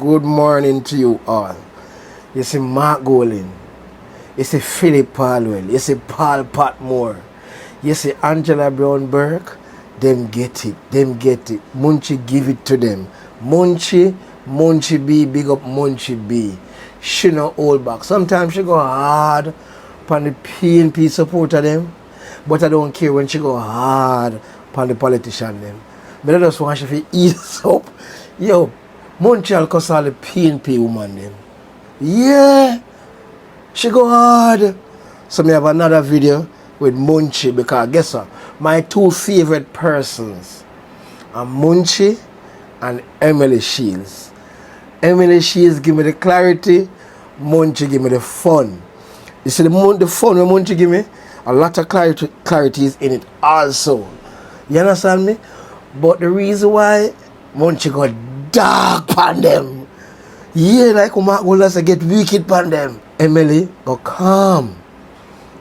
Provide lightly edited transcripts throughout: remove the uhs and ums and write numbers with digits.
Good morning to you all. You see Mark Golin. You see Philip Palwell. You see Paul Patmore. You see Angela Brown Burke. Them get it. Munchie give it to them. MunchieB, big up MunchieB. She no hold back. Sometimes she go hard upon the PNP supporter them. But I don't care when she go hard upon the politician them. But I just want she to ease up. Yo, Munchie cuss all the PNP woman them. Yeah. She go hard. So me have another video with Munchie because guess what? My two favorite persons are Munchie and Emily Shields. Emily Shields give me the clarity, Munchie give me the fun. You see the fun when Munchie give me, a lot of clarity is in it also. You understand me? But the reason why Munchie got dark on them, yeah, like Mark Wallace get wicked on them. Emily go calm.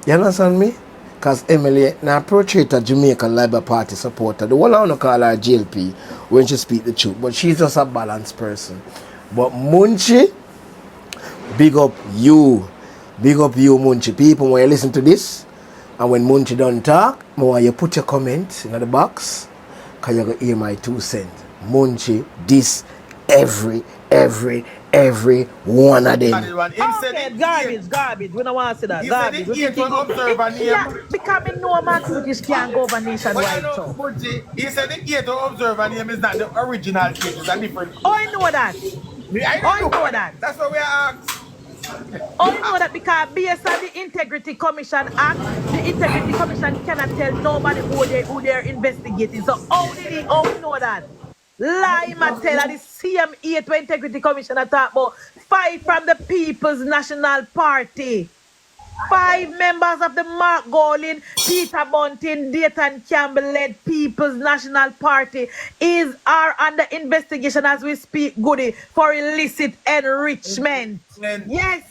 You understand me? Because Emily now approached a Jamaica Labour Party supporter. The one I want to call her JLP when she speak the truth. But she's just a balanced person. But Munchie, big up you. Big up you, Munchie. People, when you listen to this, and when Munchie don't talk, I want you put your comment in the box, because you're going to hear my 2 cents. Munchie, this, every one of them. Okay, garbage. We don't want to see that. Garbage. He said he observer name. Yeah, becoming no man British can't go over nationwide. He said the gate observer name is not the original gate, it's a different gate. Oh, I know that. I know that. That's what we are asked. Oh, you know that because based on the Integrity Commission Act, the Integrity Commission cannot tell nobody who they're investigating. So how we know that? Lie, man, tell the same 8 Integrity Commission talk about 5 from the People's National Party. 5 members of the Mark Golin, Peter Bunting, Dayton Campbell-led People's National Party are under investigation as we speak, Goody, for illicit enrichment. Yes.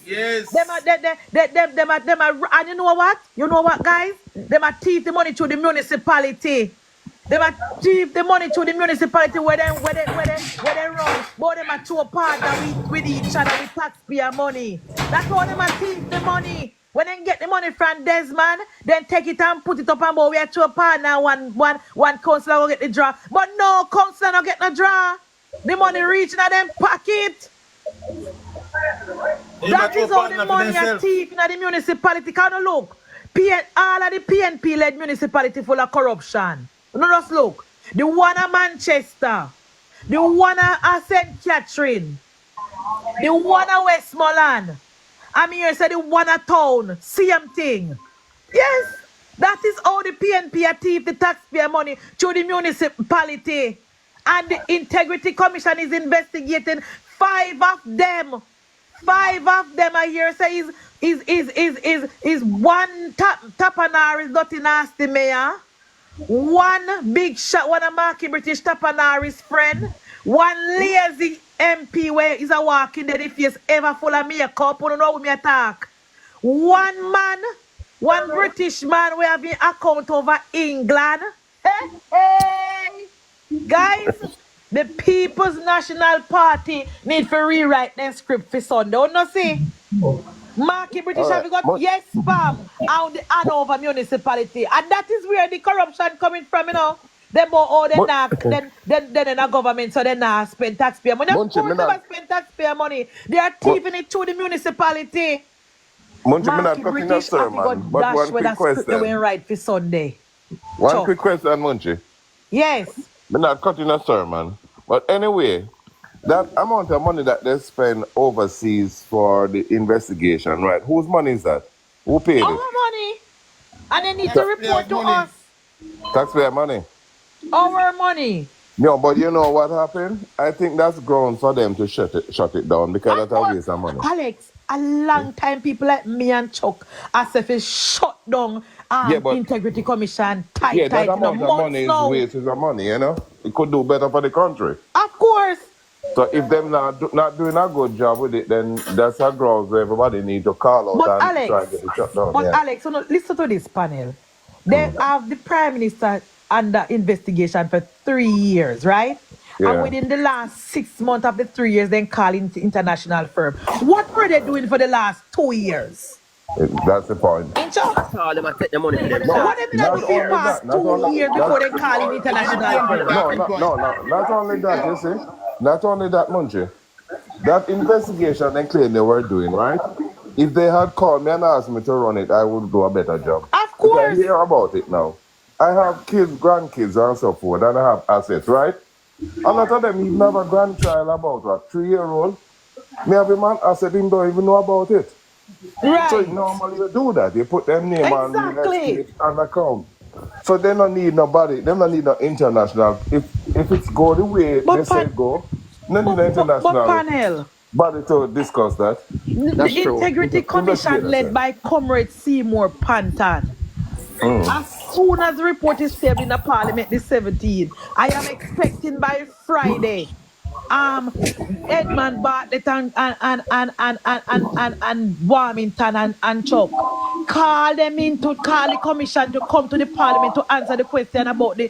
Them are, and you know what? You know what, guys? Them are thief the money to the municipality. They might thief the money to the municipality where they run. But they might to a partner with each other with taxpayer money. That's how they might thief the money. When they get the money from Desmond, then take it and put it up and we are to a partner, one councillor will get the draw. But no councillor don't get no draw. The money reach in them pocket. That is how the money is thief in the municipality. Can you look? All of the PNP led municipality full of corruption. No, just look. The one at Manchester, the one at St. Catherine, the one at Westmoreland. I'm here say the one at town. Same thing. Yes, that is how the PNP are thief the taxpayer money to the municipality. And the Integrity Commission is investigating 5 of them. 5 of them are here say is one tapanar is not nasty mayor. One big shot, one of Marky British Tapanari's friend. One lazy MP where is a walking there if he's ever full of makeup. You don't know what me attack. One man, one British man we have an account over England. Hey. Guys, the People's National Party need to rewrite their script for Sunday. Don't you see? Marky British have got yes spam on the Hanover municipality. And that is where the corruption coming from, you know. They then in a government, so they not spend taxpayer money. Of course they never spend taxpayer money. They are thieving it to the municipality. Marky British have got dash with a script they went right for Sunday. One quick question, Munchie. Yes. I'm not cutting a sermon. But anyway, that amount of money that they spend overseas for the investigation, right? Whose money is that? Who paid Our it? money. And they need to report to us. Taxpayer money. Our money. No, but you know what happened? I think that's grounds for them to shut it down because that's a waste of money. Alex, a long time people like me and Chuck as if it's shut down Integrity Commission tight. Yeah, that amount of money is waste of money, you know? It could do better for the country. Of course. So if them not doing a good job with it, then that's a grounds where everybody need to call out and try to get it shut down. But Alex, listen to this panel. They have the Prime Minister under investigation for 3 years, right? And within the last 6 months of the 3 years, then calling international firm. What were they doing for the last 2 years? That's the point. Ain't you? That's all them take the money for them. What they been doing for the past 2 years before they calling international firm? No, not only that, you see. Not only that, Munchie. That investigation they claim they were doing, right? If they had called me and asked me to run it, I would do a better job. Of Because I course. hear about it now. I have kids, grandkids, and so forth, and I have assets, right? A lot of them even have a grandchild about a 3-year-old. Me have a man asset, him don't even know about it. Right. So normally you do that. You put them name on the Exactly. estate and account. So they don't need nobody. They don't need no international. If it's go the way But they say go, no need no But international panel, body to discuss that. That's the true. Integrity Commission led by Comrade Seymour Panton. As soon as the report is tabled in the Parliament the 17th, I am expecting by Friday, Edmund Bartlett and Warmington and Chuck call the commission to come to the Parliament to answer the question about the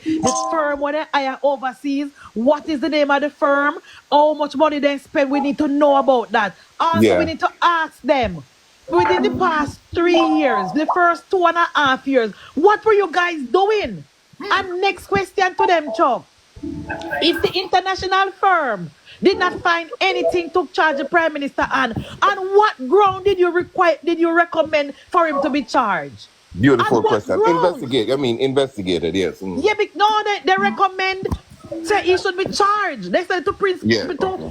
firm where they hire overseas. What is the name of the firm? How much money they spend? We need to know about that. Also, we need to ask them. Within the past 3 years, the first 2.5 years, what were you guys doing? And next question to them, Chuck. If the international firm did not find anything to charge the Prime Minister on what ground did you recommend for him to be charged? Beautiful question. Investigated, yes. Yeah, but no, they recommend say he should be charged. They said to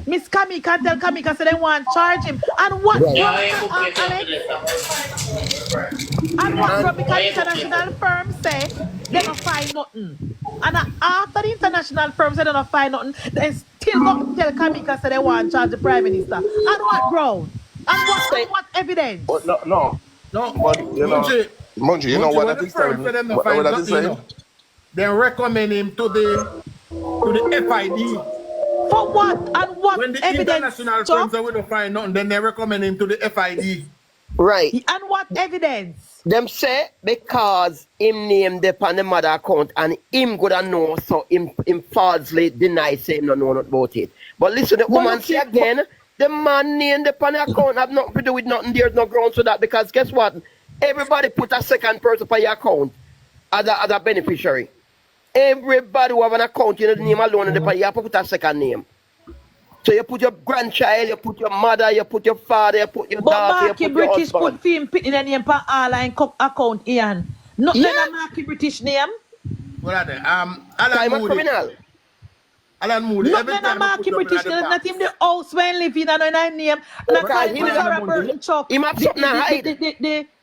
Miss Kamika and tell Kamika say they want to charge him. And what Alex? And what ground because the international firm say they don't find nothing. And after the international firm say they don't find nothing, they still go tell Kamika say they want to charge the Prime Minister. And what ground? And what evidence? But no. But you know, Munchie, you know what that is telling me? What that is saying? They recommend him to the FID. For what? And what when the evidence? International firms are going to find nothing, then they recommend him to the FID. Right. And what evidence? Them say because him named the on the mother account and him gonna know, so him falsely deny saying no know about it. But listen, the woman say again, the man named the on the account have nothing to do with nothing. There's no grounds for that because guess what? Everybody put a second person on your account as a beneficiary. Everybody who have an account, you know the name alone, and you have to put a second name. So you put your grandchild, you put your mother, you put your father, you put your daughter, you put your British husband. put film in the name for all and account Ian. Not a Marky British name. What are they? Alan Moody. Criminal. Alan Moody. Not a Marky British name. Not in the house when living and in name. Not Sarah Burton Chuck. Him have something to hide.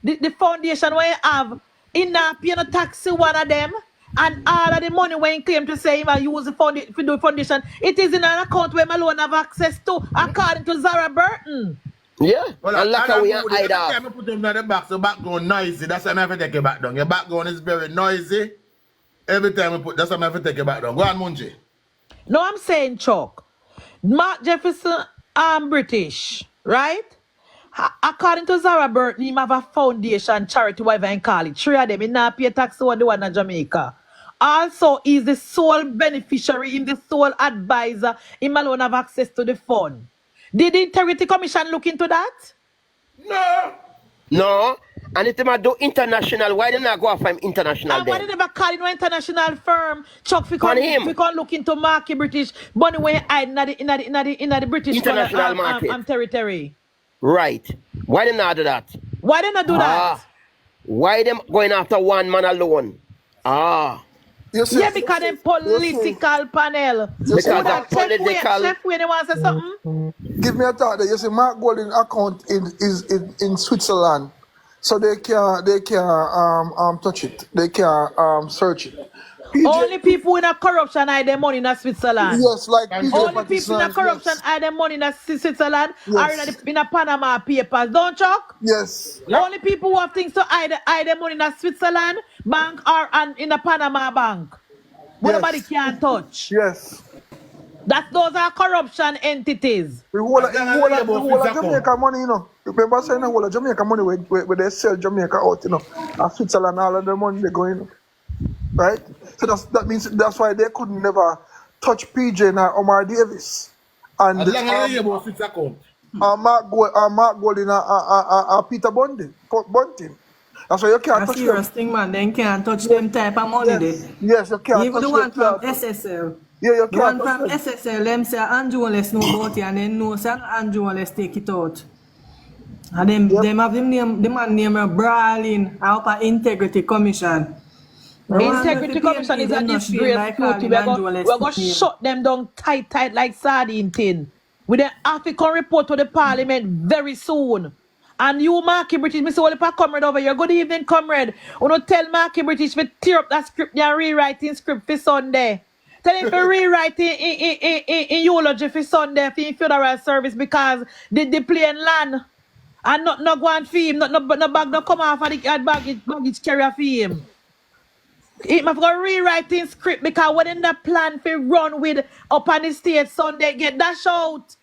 The foundation where you have in that pay no tax to one of them. And all of the money when he claim to say he use the foundation, it is in an account where Malone have access to, according to Zara Burton. Yeah, well, and like how we hide off. Every time you put them in the back, so background noisy. That's why I have to take your back down. Your background is very noisy. Every time you put, that's why I have to take your back down. Go on, Munchie. No, I'm saying, Chuck. Mark Jefferson, British, right? According to Zara Burton, he have a foundation, charity, whatever you call it. 3 of them, he not pay tax on the one in Jamaica. Also, he's the sole beneficiary, he's the sole advisor. He alone have access to the fund. Did the Integrity Commission look into that? No. And if they might do international, why did not go after him international? And why did they never call no international firm? Chuck, we can't look into Marky British, but when in the British international market territory. Right. Why did not do that? Why did not do that? Why them going after one man alone? Yeah, because them political panel. Because that political. Chef, when they want to say something? Give me a thought that you see Mark Golding account is in Switzerland. So they can't touch it. They can't search it. Only people in a corruption hide their money in Switzerland. Yes, like only people in a corruption hide their money in Switzerland are in a Panama papers, don't Chuck? Yes. Only people who have things to hide their money in a Switzerland bank or in a Panama bank. Nobody can touch. Yes. Those are corruption entities. The whole of Jamaica money, you know. Remember saying the whole of Jamaica money where they sell Jamaica out, you know. And Switzerland, all of the money they go in. Right? So that means that's why they could never touch PJ and Omar Davis. And As long as you about 6 account. Mark Golding and Peter Bunting. That's why you can't A touch serious them. thing, man. They can't touch them type of money there. Yes, you can't Even touch the them. one from SSL. Yeah, you The one can't touch from them. SSL, them say Andrew let's know about it, and then no, say Andrew let's take it out. And them have him name, the man name Brawling, out of Integrity Commission. Integrity Commission is a disgrace, cutie. We're going to shut them down tight like sardine tin. With an African report to the parliament very soon. And you, Marky British, Mr. Oliver, comrade over here. Good evening, comrade. You know, tell Marky British to tear up that script and rewriting script for Sunday. Tell him to rewrite in eulogy for Sunday for funeral service because they playing land. And not go and fee him, no bag no come off of the baggage carrier for him. He must go rewriting script because when in the plan for run with up on the state Sunday get dash out.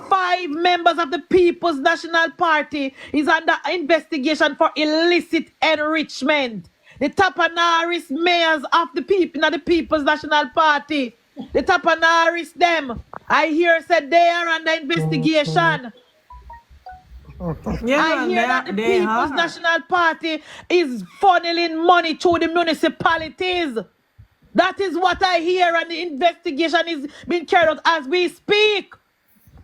5 members of the People's National Party is under investigation for illicit enrichment. The Tapanaris mayors of the people in the People's National Party. The Tapanaris them. I hear said they are under investigation. Yeah, I hear that the People's National Party is funneling money to the municipalities. That is what I hear, and the investigation is being carried out as we speak.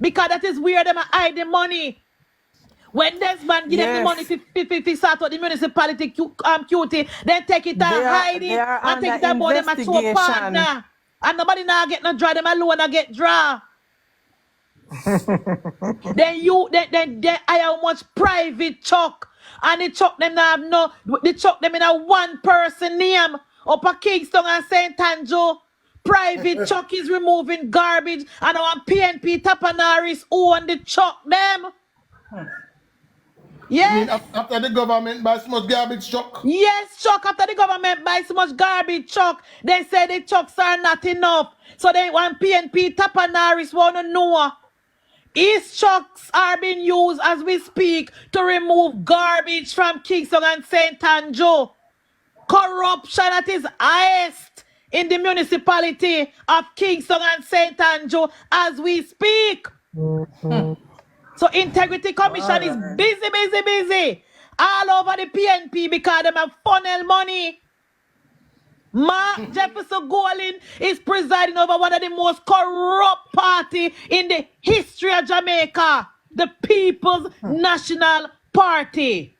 Because that is where them hide the money. When this man give them the money to start out the municipality cutie, then take it and hide it and take it and board them at so partner. And nobody now get no draw, them alone and get draw. then I have much private chuck, and the chuck them now have no, the chuck them in a one person name up a Kingston and St. Andrew. Private chuck is removing garbage, and our PNP Tapanaris own the chuck them. Yes. You mean after the government buy so much garbage truck? Yes, chuck. After the government buy so much garbage chuck, they say the chucks are not enough. So they want PNP Tapanaris want to know. These trucks are being used as we speak to remove garbage from Kingston and St. Andrew. Corruption at its highest in the municipality of Kingston and St. Andrew as we speak. So Integrity Commission is busy all over the PNP because they have funnel money. Mark Jefferson Golding is presiding over one of the most corrupt party in the history of Jamaica, the People's National Party.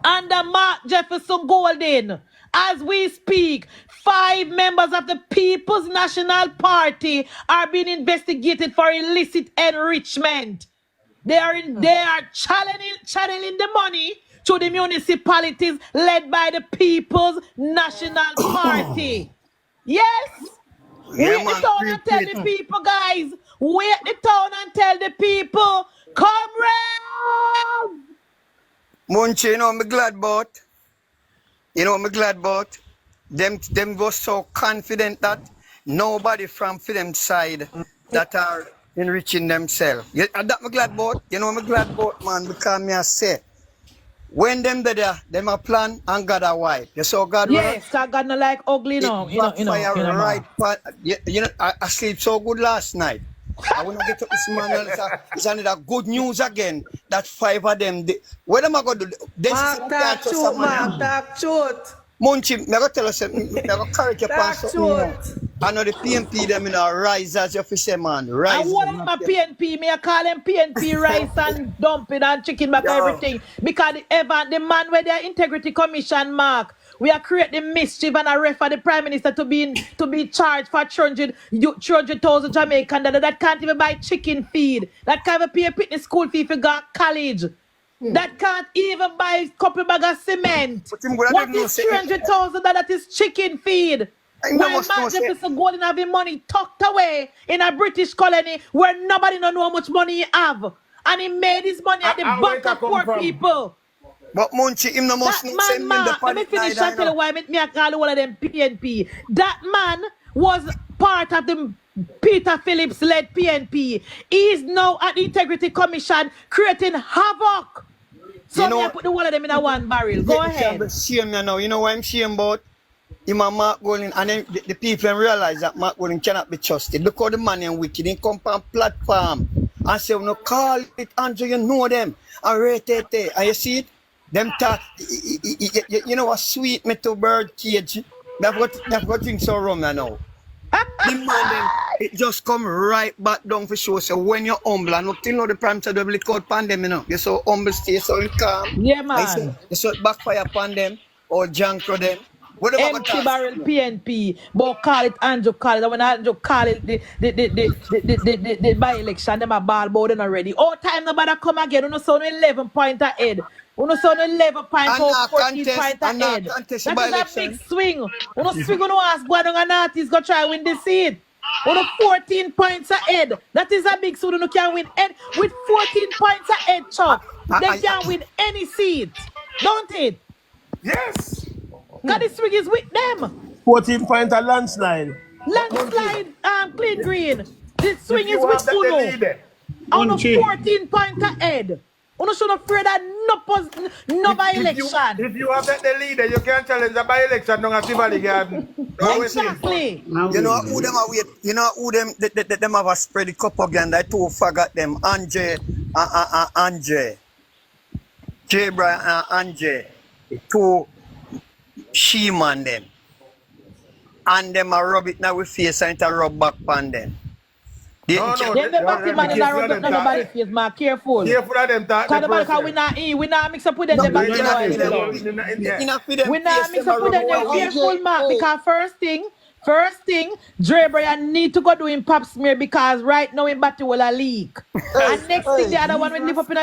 Under Mark Jefferson Golding, as we speak, 5 members of the People's National Party are being investigated for illicit enrichment. They are channeling the money to the municipalities led by the People's National Party. Yes. Wait the town and tell the people, guys. Wait the town and tell the people. Comrades! Munchie, you know I'm glad about. Them was so confident that nobody from them side that are enriching themselves. That I'm glad about. You know I'm glad about, man, because me I say, when them there, them a plan and God a wipe. You saw God. Yes, God not like ugly now. You know. I sleep so good last night. I want to get up this morning. It's another good news again. That 5 of them. What am I going to do? Mark, talk truth. Munchie, I'm going to tell us something. I'm going to correct your pants. I know the PNP, them rise as your fisher man. Rise. I want my PNP. Me I call them PNP rice and dumping and chicken back everything. Because the man with their Integrity Commission, Mark, we are creating mischief and a refer the Prime Minister to be charged for 300,000 Jamaican that can't even buy chicken feed. That can't even pay a pitney school fee for go college. That can't even buy a couple bag of cement. What is 300,000 that is chicken feed? Why Mark Jefferson Golding having money tucked away in a British colony where nobody don't know how much money he have. And he made his money at the back of poor people. But Munchie, him no must that man, let me finish and tell you why I call one of them PNP. That man was part of the Peter Phillips led PNP. He is now at the Integrity Commission creating havoc. So I put the one of them in a one barrel. Go ahead. Shame now. You know what I'm shame about? him and Mark Golding, and then the people realize that Mark Golding cannot be trusted. Look how the man is wicked. He come on platform and say, no, call it Andrew, you know them. And rate it. And you see it? Them talk, you know what sweet me to bird cage. That's what things so wrong now. The man then, it just come right back down for sure. So when you're humble, and look, you know the prime to double code pandemic, you know. You're so humble, stay so calm. Yeah, man. You so backfire upon them or junk for them. Whatever Empty barrel PNP, but call it Andrew call it. When Andrew call it the by-election, them a ball board already. All time nobody come again. You know, so 11 point ahead. You know, so 11 point or 14 point ahead. That is a big swing. You know, swing you know ask go down and artist go try win the seat. You know, 14 points ahead. That is a big swing. You know, can win with 14 points ahead, Chuck. They can win any seat, don't it? Yes. Because the swing is with them. 14 point a landslide. Landslide, clean green. The swing is with Uno. On a 14 point ahead. Uno should not afraid that no by-election. If you have the leader, you can challenge the by-election on a Tivoli Garden. Exactly. You know who them are with? You know who them have a spread the propaganda. I too forgot them. Andre. Dre Brian and Andre. Two she-man them. And them a rub it now with face and it a rub back on them. Them the batty man in a rub it nobody face, man. Careful. Careful of them talk. Because we not mix up with them. We not mix up with them. Careful, man. Because first thing, Dre Brian need to go do him pap smear because right now in batty will a leak. And next thing, the other one will live up in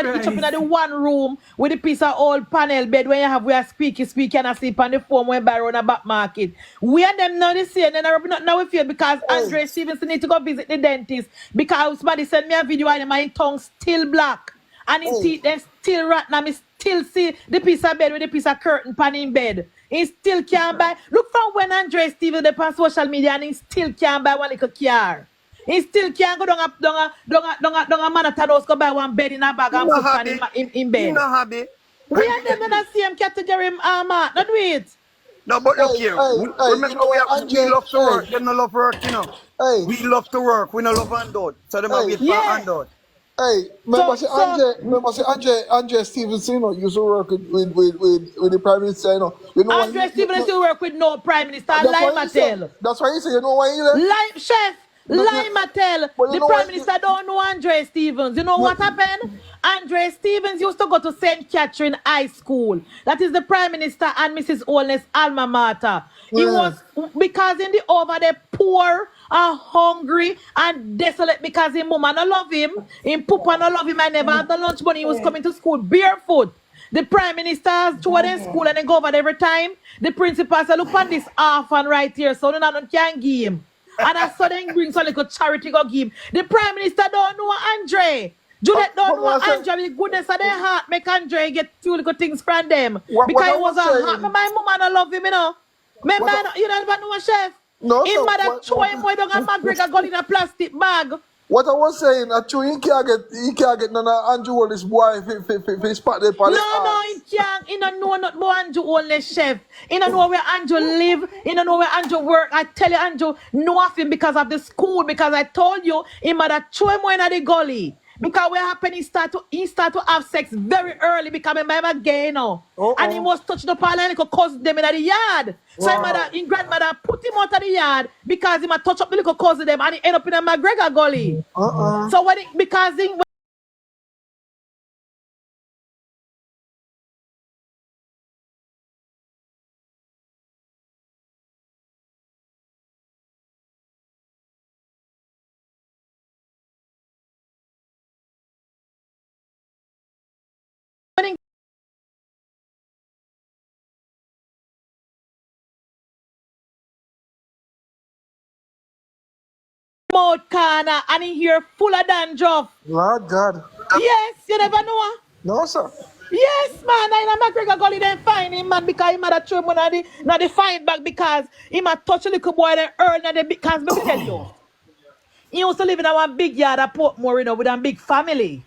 the one room with a piece of old panel bed when you have where speak and I sleep on the phone when buy around a back market. We and them now this year, and then I not now we feel because Andre Stevenson need to go visit the dentist because somebody sent me a video and my tongue still black. And his teeth them still rotten and I still see the piece of bed with the piece of curtain pan in bed. He still can't buy. Look from when Andre Stevens up on social media and he still can't buy one little car. He still can't go down a Manhattan house go buy one bed in a bag and put pan in bed. You know happy. We and them in the same category, not do it. No, but look here. Remember, we love to work. They don't love work, you know. We love to work. We don't love handout. So they might wait for handout. Hey, remember Andre Stevenson, you know, used to work with the Prime Minister, you know. Andre Stevenson used to work with no Prime Minister, Limatel. That's why he said, you know why he left? Chef, Limatel. The Prime Minister don't know Andre Stevens. You know what happened? Andre Stevens used to go to St. Catherine High School. That is the Prime Minister and Mrs. Olness alma mater. He was, because in the over there poor and hungry and desolate because his mama no love him, him papa no love him, I never had the lunch money. He was coming to school barefoot. The Prime Minister to in school and then go over there every time. The principal said, look on this orphan right here, so no can give him. And I saw them bring some little charity go give him. The Prime Minister don't know Andre. Juliet don't know Andre with the goodness of their heart make Andre get few little things from them. Because he was a heart. My mama don't love him, you know. Remember, you don't even know a chef. No, his mother throw him away down and McGregor got in a plastic bag. What I was saying, he can't get none of Andrew Wallace boy if he spot the palace. No, he can't. He don't know not about Andrew Wallace chef. He don't know where Andrew live. He don't know where Andrew work. I tell you, Andrew know of him because of the school. Because I told you, his mother throw him away in the gully. Because what happened, he start to have sex very early because I'm gay now. And he was touched up all and he could cousin them in the yard. So his grandmother put him out of the yard because he might touch up the little cousin them and he end up in a McGregor gully. So because he mouth corner and he here full of dandruff. Lord God. Yes, you never know. No, sir. Yes, man. I know McGregor gully then find him, man, because he might have thrown him on the find back because he might touch a little boy then earn because let me tell you. He used to live in a big yard at Portmore, you know, with a big family.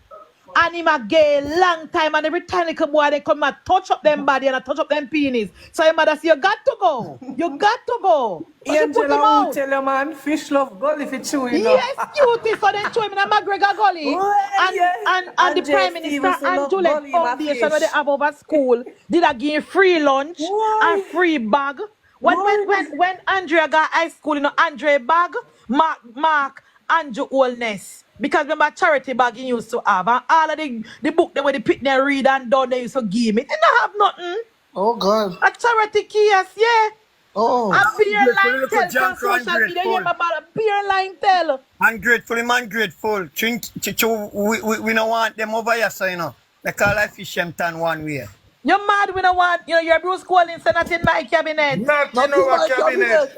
And him a gay long time, and every time little boy they come and touch up them body and touch up them penis. So your mother say, you got to go. You got to go. But you put him Angela out. will tell you, man, fish love gully if it's true, you know. Yes, cutie. So then show him in a McGregor Gully. And the Prime Minister and Juliet Foundation where they have over school did a give free lunch and free bag. When Andrea got high school, you know, Andre bag, Mark Andrew Oldness. Because remember charity bag he used to have. And all of the book that when the pick they read and done they used to give me. It didn't have nothing. Oh God. A charity kiosk, yeah. Oh. A beer line tell from social media. You about a beer line tell. Ungrateful, him ungrateful. We don't want them over here, so you know. They call like fish them turn one way. You're mad we don't want, you know, your Bruce Collins say not in my cabinet. Not in our cabinet. So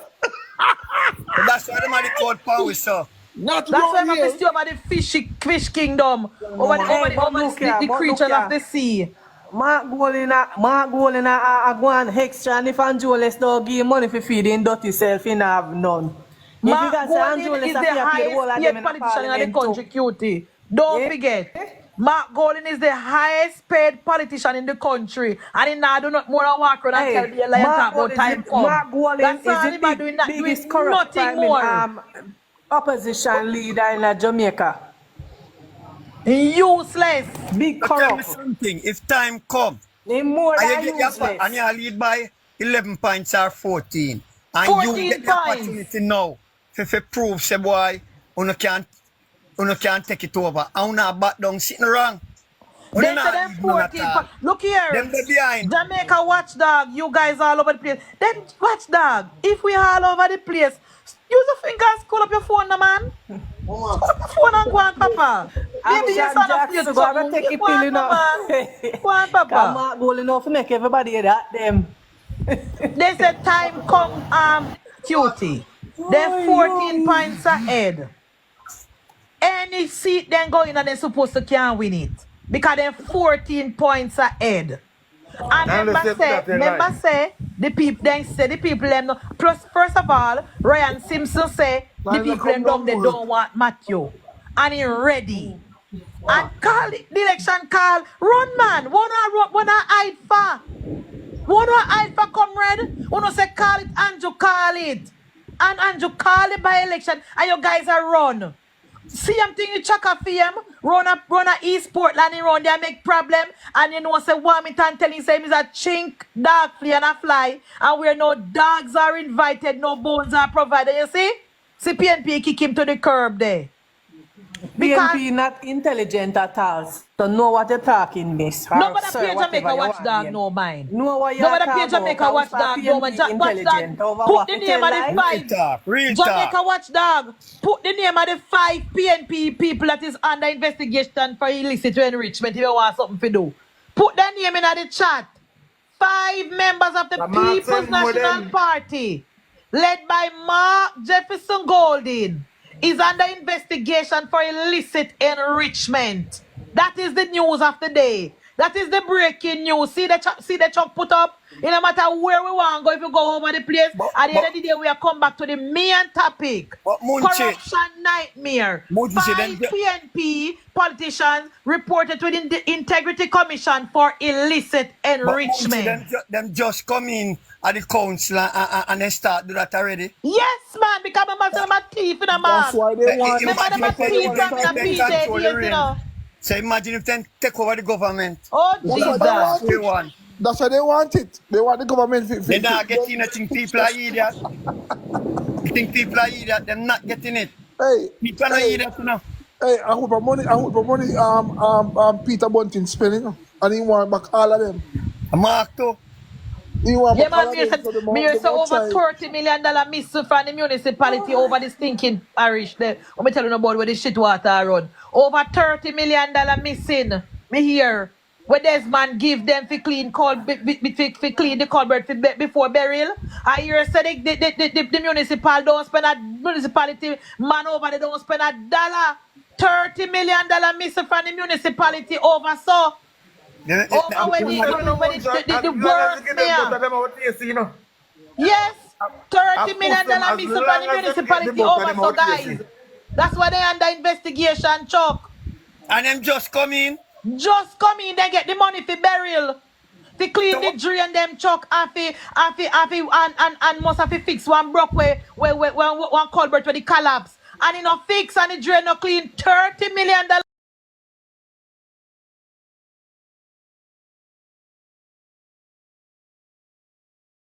that's why them are the called power, so. Not That's why wrong I'm here. still about the fish kingdom. Over the creatures of the sea. Mark Golin a go on extra, and if Anjoles don't give money for feed him dirty self, he have none. Mark Golin is the highest paid politician in the country, cutie. Don't forget. Mark Golin is the highest paid politician in the country. And he now do not more than walk around and tell me a lie talk about time come. Mark Golin is the biggest corrupt opposition leader in Jamaica. Useless. Big But tell me corrupt. something, if time come, He more and than you get useless. and you lead by 11 points or 14. And 14 you get the points. opportunity now to prove, say, boy, you can't take it over. And you back down sitting wrong. You They not say them lead none at 14. all. Look here. Them they behind. Jamaica watchdog, you guys all over the place. Then watchdog, if we all over the place, use your fingers, call up your phone, now, man. Call up your phone and go on, Papa. Maybe you Action son of you Jackson, go and take a Go pill, on, you know. man. Go on, Come Papa. Mark Golin off to make everybody hear that them. They said time come, cutie. They're 14 points ahead. Any seat then go in and they're supposed to can win it. Because they're 14 points ahead. And remember say the people them no. Plus, first of all, Ryan Simpson say the people them down they don't want Matthew. And he ready. And call it, the election call. Run man. Wanna hide for. Wanna hide for comrade. Wanna say call it, Andrew call it. And Andrew call it by election. And you guys are run. Same thing you check a film, run a East Portland and run there make problem. And you know say Warmington telling say he's a chink, dog flea and a fly. And where no dogs are invited, no bones are provided. You see? See PNP kick him to the curb there. PNP not intelligent at all. So know what you're talking, miss. Nobody pay Jamaica watchdog no mind. Know what you're Nobody talking pay Jamaica about. watchdog no mind. Watchdog, put the name of the five. Real talk. Jamaica watchdog, put the name of the 5 PNP people that is under investigation for illicit enrichment if you want something to do. Put their name in the chat. 5 members of the People's National Party, led by Mark Jefferson Golding, is under investigation for illicit enrichment. That is the news of the day. That is the breaking news. See the chuck put up. It no matter where we want to go, if you go over the place, at the end of the day, we are come back to the main topic. Corruption nightmare. 5 PNP politicians reported to the Integrity Commission for illicit enrichment. Them just come in at the council and they start do that already. Yes, man, because I'm a thief in a man. That's why they want I'm a thief in a PJ, you know. So imagine if they take over the government. Oh, That's Jesus. why That's why they want it. They want the government. They're not getting it. Think people are idiot. You think people are idiot? They're not getting it. Hey, People are idiot, you know. hey, I hope the money, Peter Bunting spending, and he want back all of them. Mark too. He want Yeah, back all man, of them. So the me say over try. $30 million missing from the municipality over the stinking parish there. Let me tell you about where the shit water run. Over $30 million missing. Me here. Where Desmond give them for clean clean the culvert before burial. I hear say the municipal don't spend a municipality man over they don't spend $1. $30 million missing from the municipality over so. Over when the worst mayor. Yes, $30 million missing from the municipality over so guys. That's why they under investigation, Chuck. And them just come in Just come in, they get the money for burial. To clean the drain them chuck and must have to fix one broke where one culvert where the collapse. And it no fix and the drain no clean $30 million.